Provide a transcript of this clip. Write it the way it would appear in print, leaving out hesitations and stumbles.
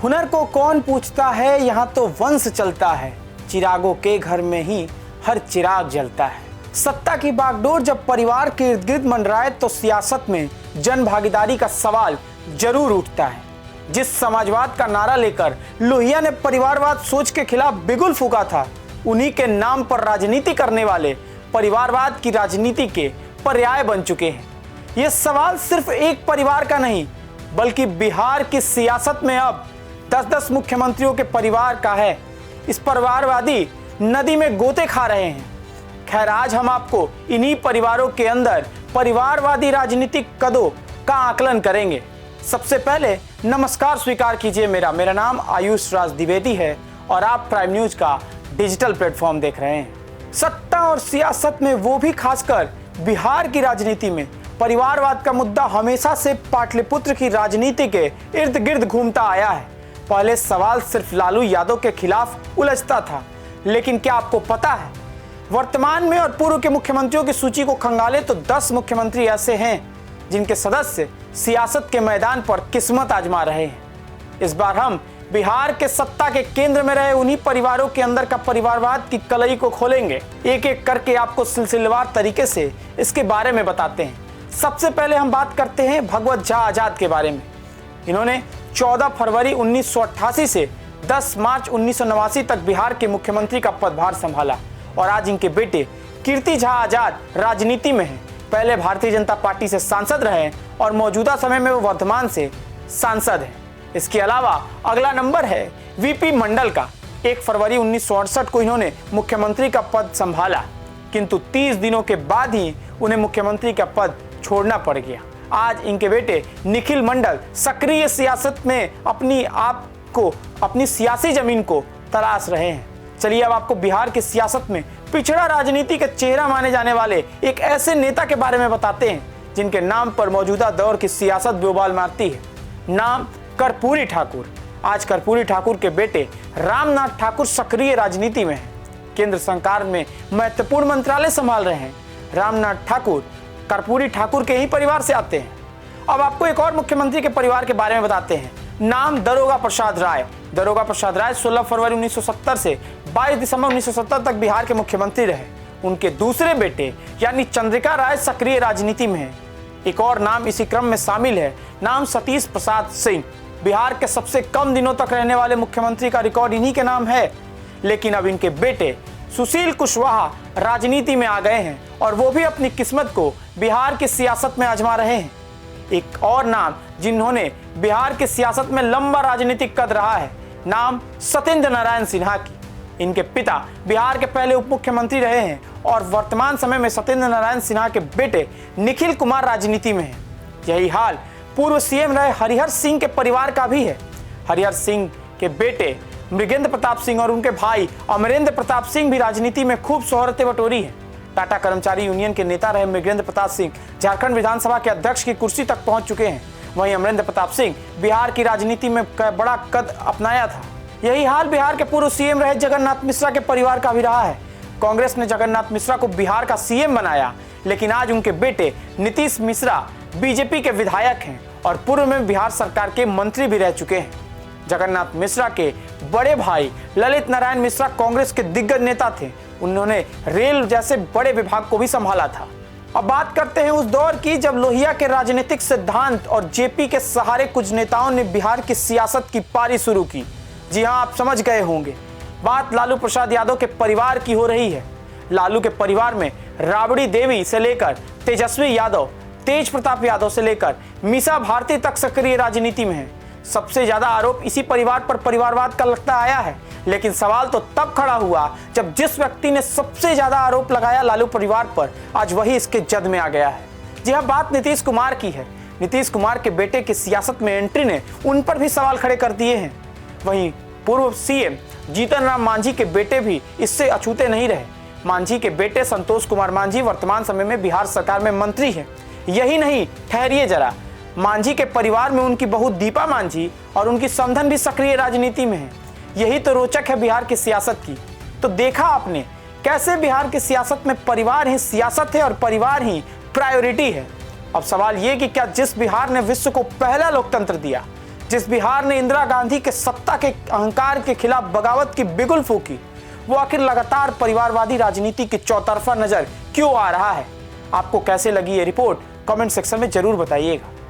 हुनर को कौन पूछता है, यहाँ तो वंश चलता है। चिरागों के घर में ही हर चिराग जलता है। सत्ता की बागडोर जब परिवार के इर्द गिर्द मंडराए तो सियासत में जन भागीदारी का सवाल जरूर उठता है। जिस समाजवाद का नारा लेकर लोहिया ने परिवारवाद सोच के खिलाफ बिगुल फूंका था, उन्हीं के नाम पर राजनीति करने वाले परिवारवाद की राजनीति के पर्याय बन चुके हैं। यह सवाल सिर्फ एक परिवार का नहीं, बल्कि बिहार की सियासत में अब 10-10 मुख्यमंत्रियों के परिवार का है। इस परिवारवादी नदी में गोते खा रहे हैं। खैर, आज हम आपको इन्हीं परिवारों के अंदर परिवारवादी राजनीतिक कदों का आकलन करेंगे। सबसे पहले नमस्कार स्वीकार कीजिए, मेरा नाम आयुष राज द्विवेदी है और आप प्राइम न्यूज का डिजिटल प्लेटफॉर्म देख रहे हैं। सत्ता और सियासत में, वो भी खासकर बिहार की राजनीति में, परिवारवाद का मुद्दा हमेशा से पाटलिपुत्र की राजनीति के इर्द गिर्द घूमता आया है। पहले सवाल सिर्फ लालू यादव के खिलाफ उलझता था, लेकिन क्या आपको पता है, वर्तमान में और पूर्व के मुख्यमंत्रियों की सूची को खंगाले तो 10 मुख्यमंत्री ऐसे हैं जिनके सदस्य सियासत के मैदान पर किस्मत आजमा रहे हैं। इस बार हम बिहार के सत्ता के केंद्र में रहे उन्हीं परिवारों के अंदर का परिवारवाद की कलई को खोलेंगे। एक एक करके आपको सिलसिलेवार तरीके से इसके बारे में बताते हैं। सबसे पहले हम बात करते हैं भगवत झा आजाद के बारे में। इन्होंने 14 फरवरी 1988 से 10 मार्च 1989 तक बिहार के मुख्यमंत्री का पदभार संभाला और आज इनके बेटे कीर्ति झा आजाद राजनीति में हैं। पहले भारतीय जनता पार्टी से सांसद रहे और मौजूदा समय में वो वर्धमान से सांसद हैं। इसके अलावा अगला नंबर है वीपी मंडल का। 1 फरवरी 1968 को इन्होंने मुख्यमंत्री का पद संभाला, किंतु 30 दिनों के बाद ही उन्हें मुख्यमंत्री का पद छोड़ना पड़ गया। आज इनके बेटे निखिल मंडल सक्रिय सियासत में अपनी सियासी जमीन को तलाश रहे हैं। चलिए अब आपको बिहार की सियासत में पिछड़ा राजनीति के चेहरा माने जाने वाले एक ऐसे नेता के बारे में बताते हैं जिनके नाम पर मौजूदा दौर की सियासत बेबाल मारती है। नाम कर्पूरी ठाकुर। आज कर्पूरी ठाकुर के बेटे रामनाथ ठाकुर सक्रिय राजनीति में हैं। केंद्र सरकार में महत्वपूर्ण मंत्रालय संभाल रहे हैं। रामनाथ ठाकुर कर्पूरी ठाकुर के ही परिवार से आते हैं। अब आपको एक और मुख्यमंत्री के परिवार के बारे में बताते हैं। नाम दारोगा प्रसाद राय। दारोगा प्रसाद राय 16 फरवरी 1970 से 22 दिसंबर 1970 तक बिहार के मुख्यमंत्री रहे। उनके दूसरे बेटे यानी चंद्रिका राय सक्रिय राजनीति में है। एक और नाम इसी क्रम में शामिल है, नाम सतीश प्रसाद सिंह। बिहार के सबसे कम दिनों तक रहने वाले मुख्यमंत्री का रिकॉर्ड इन्हीं के नाम है, लेकिन अब इनके बेटे सुशील कुशवाहा राजनीति में आ गए हैं और वो भी अपनी किस्मत को बिहार की सियासत में आजमा रहे हैं। एक और नाम जिन्होंने बिहार की सियासत में लंबा राजनीतिक कद रहा है, नाम सत्येंद्र नारायण सिन्हा की। इनके पिता बिहार के पहले उप मुख्यमंत्री रहे हैं और वर्तमान समय में सत्येंद्र नारायण सिन्हा के बेटे निखिल कुमार राजनीति में हैं। यही हाल पूर्व सीएम रहे हरिहर सिंह के परिवार का भी है। हरिहर सिंह के बेटे मृगेंद्र प्रताप सिंह और उनके भाई अमरेंद्र प्रताप सिंह भी राजनीति में खूब शोहरतें बटोरी हैं। टाटा कर्मचारी यूनियन के नेता रहे मृगेंद्र प्रताप सिंह झारखंड विधानसभा के अध्यक्ष की कुर्सी तक पहुंच चुके हैं। वहीं अमरेंद्र प्रताप सिंह बिहार की राजनीति में बड़ा कद अपनाया था। यही हाल बिहार के पूर्व सीएम रहे जगन्नाथ मिश्रा के परिवार का भी रहा है। कांग्रेस ने जगन्नाथ मिश्रा को बिहार का सीएम बनाया, लेकिन आज उनके बेटे नीतीश मिश्रा बीजेपी के विधायक हैं और पूर्व में बिहार सरकार के मंत्री भी रह चुके हैं। जगन्नाथ मिश्रा के बड़े भाई ललित नारायण मिश्रा कांग्रेस के दिग्गज नेता थे। उन्होंने रेल जैसे बड़े विभाग को भी संभाला था। अब बात करते हैं उस दौर की जब लोहिया के राजनीतिक सिद्धांत और जेपी के सहारे कुछ नेताओं ने बिहार की सियासत की पारी शुरू की। जी हां, आप समझ गए होंगे, बात लालू प्रसाद यादव के परिवार की हो रही है। लालू के परिवार में राबड़ी देवी से लेकर तेजस्वी यादव, तेज प्रताप यादव से लेकर मीसा भारती तक सक्रिय राजनीति में है। सबसे ज्यादा आरोप इसी परिवार पर परिवारवाद का लगता आया है, लेकिन सवाल तो तब खड़ा हुआ जब जिस व्यक्ति ने सबसे ज्यादा आरोप लगाया लालू परिवार पर, आज वही इसके जद में आ गया है। जी हां, बात नीतीश कुमार की है। नीतीश कुमार के बेटे की सियासत में एंट्री ने उन पर भी सवाल खड़े कर दिए हैं। वहीं पूर्व सीएम जीतन राम मांझी के बेटे भी इससे अछूते नहीं रहे। मांझी के बेटे संतोष कुमार मांझी वर्तमान समय में बिहार सरकार में मंत्री हैं। यही नहीं, ठहरिए जरा, मांझी के परिवार में उनकी बहू दीपा मांझी और उनकी समधन भी सक्रिय राजनीति में है। यही तो रोचक है बिहार की सियासत की। तो देखा आपने कैसे बिहार की सियासत में परिवार ही सियासत है और परिवार ही प्रायोरिटी है। अब सवाल ये कि क्या जिस बिहार ने विश्व को पहला लोकतंत्र दिया, जिस बिहार ने इंदिरा गांधी के सत्ता के अहंकार के खिलाफ बगावत की बिगुल फूकी, वो आखिर लगातार परिवारवादी राजनीति की चौतरफा नजर क्यों आ रहा है? आपको कैसे लगी ये रिपोर्ट? कमेंट सेक्शन में जरूर बताइएगा।